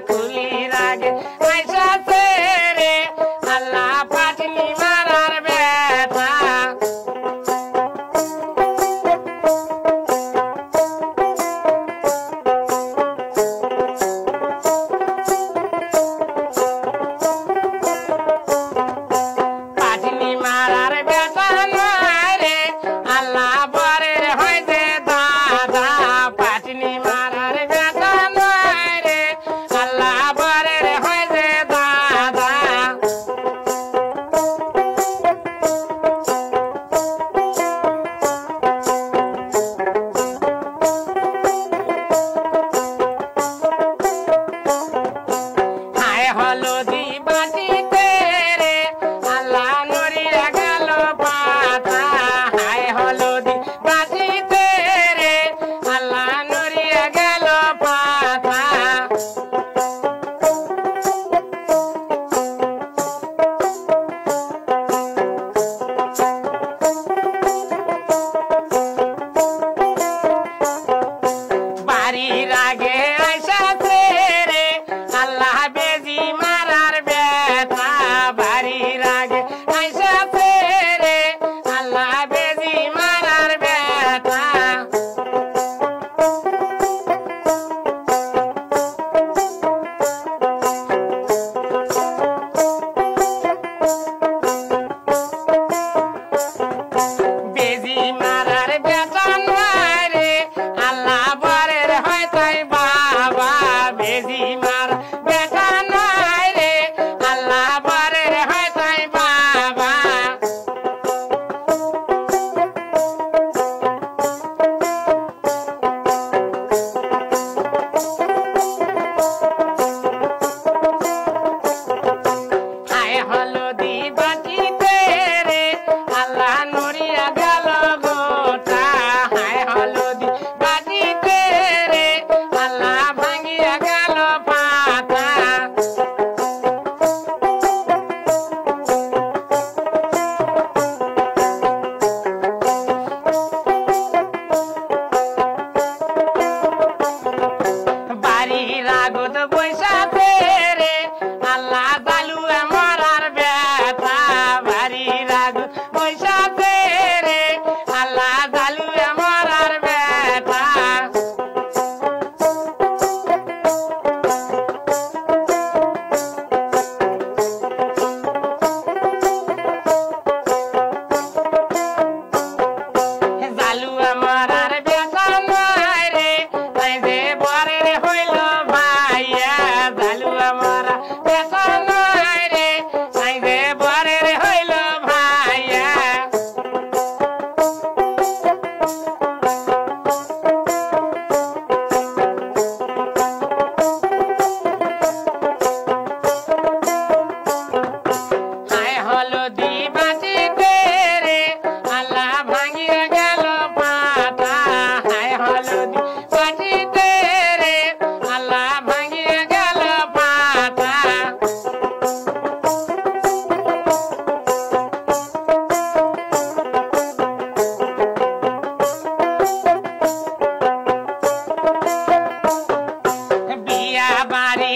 কুলির আগে আইসাছে রে আল্লাহ পাটনি মারার বেটা পাটনি মারার বেটা নয় রে আল্লাহ বরের হইতে দাদা পাটনি মারার বেটা নয় রে আল্লাহ বরের হইতে দাদা হায় হলদি বাটিতে রে আল্লাহ নড়িয়া গেল পাতা হায় হলদি বাটিতে রে আল্লাহ নড়িয়া গেল পাতা বাড়ির আগে আইসাছে রে আল্লাহ বেজি মারার বেটা বাড়ির আগে আইসাছে রে আল্লাহ বেজি মারার বেটা বেজি মারার বেটা নয় রে আল্লাহ বরের হয় তাই বাবা বেজি মার বেটা নয় রে আল্লাহ বরের হয় তাই বাবা হায় হলদি বাটিতে রে আল্লাহ নড়িয়া গেল গোটা হায় হলদি বাটিতে রে আল্লাহ ভাঙিয়া গেল পাতা বাড়ির আগত বৈশাখে রে আল্লাহ জালুয়া মরার বেটা বাড়ির আগত বৈশাখে রে আল্লাহ জালুয়া মরার বেটা জালুয়া মরার বেটা নয় রে তাই যে বরের হইল ভাইয়া জালুয়া মরা বেটা নয় রে তাই যে বরের হইল ভাইয়া হায় হলদি বাটিতে রে আল্লাহ ভাঙিয়া গেল পাতা হায় হলদি বাটিতে রে আল্লাহ ভাঙিয়া গেল পাতা বিয়া বাড়ি